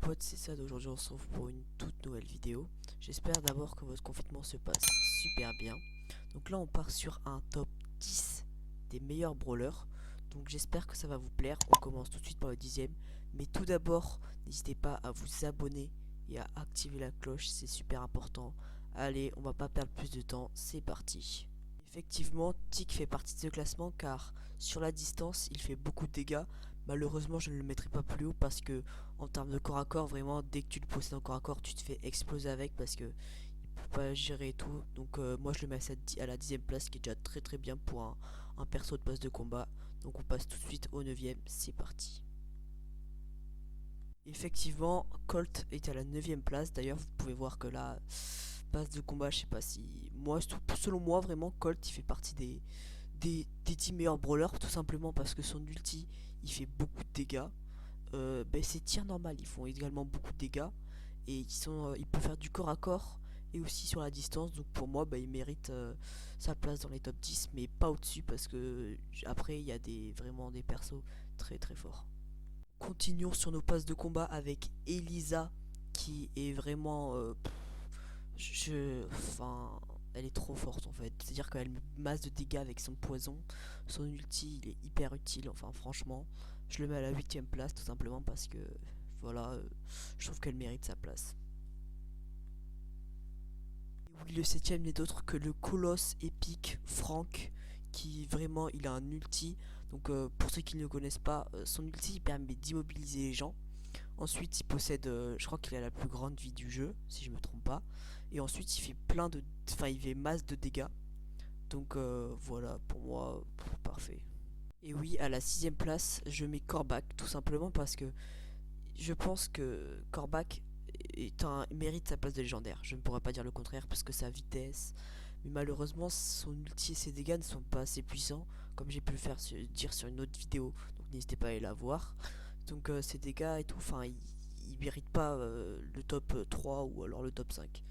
potes, c'est ça d'aujourd'hui, on se retrouve pour une toute nouvelle vidéo. J'espère d'abord que votre confinement se passe super bien. Donc là on part sur un top 10 des meilleurs brawlers. Donc j'espère que ça va vous plaire. On commence tout de suite par le 10ème. Mais tout d'abord, n'hésitez pas à vous abonner et à activer la cloche, c'est super important. Allez, on va pas perdre plus de temps, c'est parti. Effectivement, Tick fait partie de ce classement car sur la distance, il fait beaucoup de dégâts. Malheureusement, je ne le mettrai pas plus haut parce que en termes de corps à corps, vraiment, dès que tu le possèdes en corps à corps, tu te fais exploser avec parce que il peut pas gérer et tout. Donc moi, je le mets à la 10ème place, qui est déjà très très bien pour un perso de poste de combat. Donc on passe tout de suite au 9ème, c'est parti. Effectivement, Colt est à la 9ème place. D'ailleurs, vous pouvez voir que là, passe de combat, je sais pas si... Moi, selon moi, vraiment, Colt, il fait partie des 10 meilleurs brawlers, tout simplement parce que son ulti, il fait beaucoup de dégâts. Ses tirs normaux, ils font également beaucoup de dégâts. Et il peut faire du corps à corps et aussi sur la distance. Donc pour moi, il mérite sa place dans les top 10, mais pas au-dessus parce que après, il y a vraiment des persos très très forts. Continuons sur nos passes de combat avec Elisa, qui est vraiment... enfin, elle est trop forte en fait. C'est-à-dire qu'elle met masse de dégâts avec son poison. Son ulti, il est hyper utile. Enfin, franchement, je le mets à la 8ème place tout simplement parce que, voilà, je trouve qu'elle mérite sa place. Et oui, le 7ème n'est d'autre que le colosse épique Frank, qui vraiment, il a un ulti. Donc, pour ceux qui ne le connaissent pas, son ulti, il permet d'immobiliser les gens. Ensuite, il possède, je crois qu'il a la plus grande vie du jeu, si je me trompe pas. Et ensuite, il fait il fait masse de dégâts. Donc voilà, pour moi, parfait. Et oui, à la 6ème place, je mets Corbac, tout simplement parce que je pense que Corbac mérite sa place de légendaire. Je ne pourrais pas dire le contraire parce que sa vitesse, mais malheureusement, son ulti et ses dégâts ne sont pas assez puissants, comme j'ai pu le dire sur une autre vidéo. Donc n'hésitez pas à aller la voir. Donc ses dégâts et tout, enfin, il mérite pas le top 3 ou alors le top 5.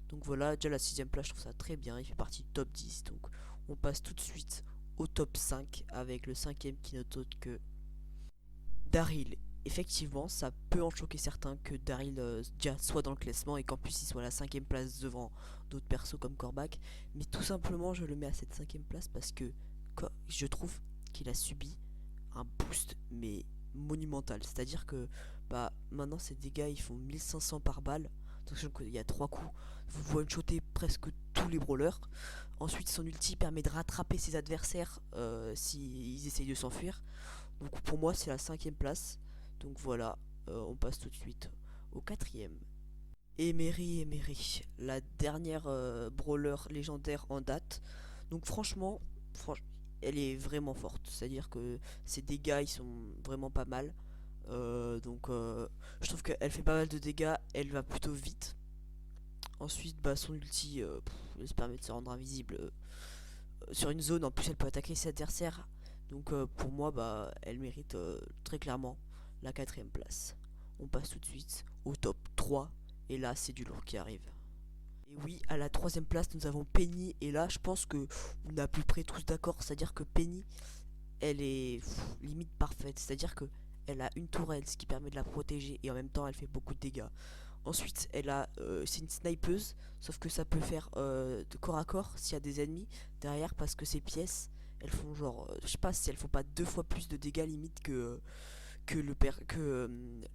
Donc voilà, déjà la 6ème place, je trouve ça très bien, il fait partie du top 10. Donc on passe tout de suite au top 5 avec le 5ème qui n'est autre que Daryl. Effectivement, ça peut en choquer certains que Daryl déjà soit dans le classement et qu'en plus il soit à la 5ème place devant d'autres persos comme Corbac. Mais tout simplement, je le mets à cette 5ème place parce que je trouve qu'il a subi un boost, mais monumental. C'est-à-dire que maintenant ses dégâts ils font 1500 par balle. Attention qu'il y a 3 coups. Vous one-shotter presque tous les brawlers. Ensuite, son ulti permet de rattraper ses adversaires s'ils essayent de s'enfuir. Donc pour moi, c'est la 5ème place. Donc voilà, on passe tout de suite au 4ème. Emery, la dernière brawler légendaire en date. Donc franchement, elle est vraiment forte. C'est-à-dire que ses dégâts, ils sont vraiment pas mal. Je trouve qu'elle fait pas mal de dégâts, elle va plutôt vite. Ensuite, son ulti, elle se permet de se rendre invisible sur une zone. En plus, elle peut attaquer ses adversaires. Donc pour moi, elle mérite très clairement la 4ème place. On passe tout de suite au top 3. Et là, c'est du lourd qui arrive. Et oui, à la 3ème place, nous avons Penny. Et là, je pense que on est à peu près tous d'accord. C'est-à-dire que Penny, elle est limite parfaite. C'est-à-dire que elle a une tourelle, ce qui permet de la protéger. Et en même temps, elle fait beaucoup de dégâts. Ensuite, c'est une snipeuse, sauf que ça peut faire de corps à corps s'il y a des ennemis derrière, parce que ces pièces, elles font genre, je sais pas si elles font pas 2 fois plus de dégâts limite que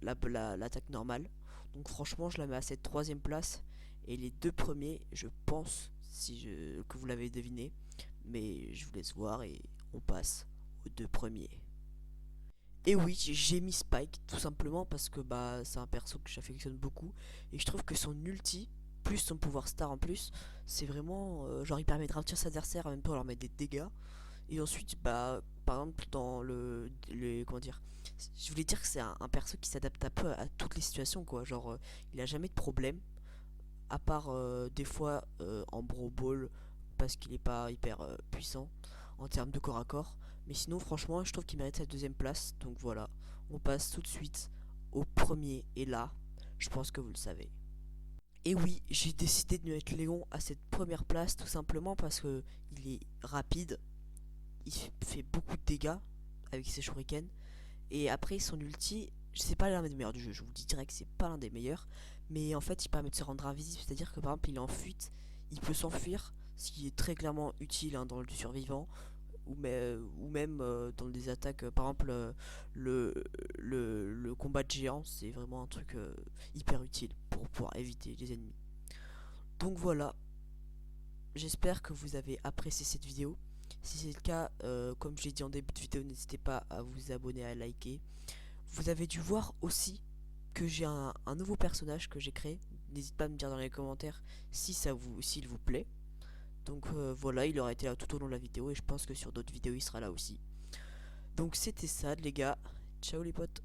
l'attaque normale. Donc franchement, je la mets à cette 3ème place. Et les 2 premiers, je pense que vous l'avez deviné, mais je vous laisse voir et on passe aux 2 premiers. Et oui, j'ai mis Spike tout simplement parce que c'est un perso que j'affectionne beaucoup et je trouve que son ulti plus son pouvoir star en plus, c'est vraiment genre il permet de ralentir ses adversaires en même temps leur mettre des dégâts. Et ensuite par exemple dans comment dire, je voulais dire que c'est un perso qui s'adapte un peu à toutes les situations quoi, genre il a jamais de problème à part des fois en Brawl Ball parce qu'il est pas hyper puissant en termes de corps à corps. Mais sinon, franchement, je trouve qu'il mérite sa 2ème place. Donc voilà, on passe tout de suite au premier. Et là, je pense que vous le savez. Et oui, j'ai décidé de mettre Léon à cette première place tout simplement parce que il est rapide, il fait beaucoup de dégâts avec ses shurikens. Et après, son ulti, c'est pas l'un des meilleurs du jeu, je vous le dis direct, c'est pas l'un des meilleurs, mais en fait il permet de se rendre invisible, c'est-à-dire que par exemple il est en fuite, il peut s'enfuir, ce qui est très clairement utile hein, dans le survivant, ou même dans des attaques, par exemple le, le combat de géants, c'est vraiment un truc hyper utile pour pouvoir éviter les ennemis. Donc voilà, j'espère que vous avez apprécié cette vidéo. Si c'est le cas, comme je l'ai dit en début de vidéo, n'hésitez pas à vous abonner, à liker. Vous avez dû voir aussi que j'ai un nouveau personnage que j'ai créé. N'hésitez pas à me dire dans les commentaires si s'il vous plaît. Donc voilà, il aurait été là tout au long de la vidéo et je pense que sur d'autres vidéos il sera là aussi. Donc c'était ça les gars. Ciao les potes.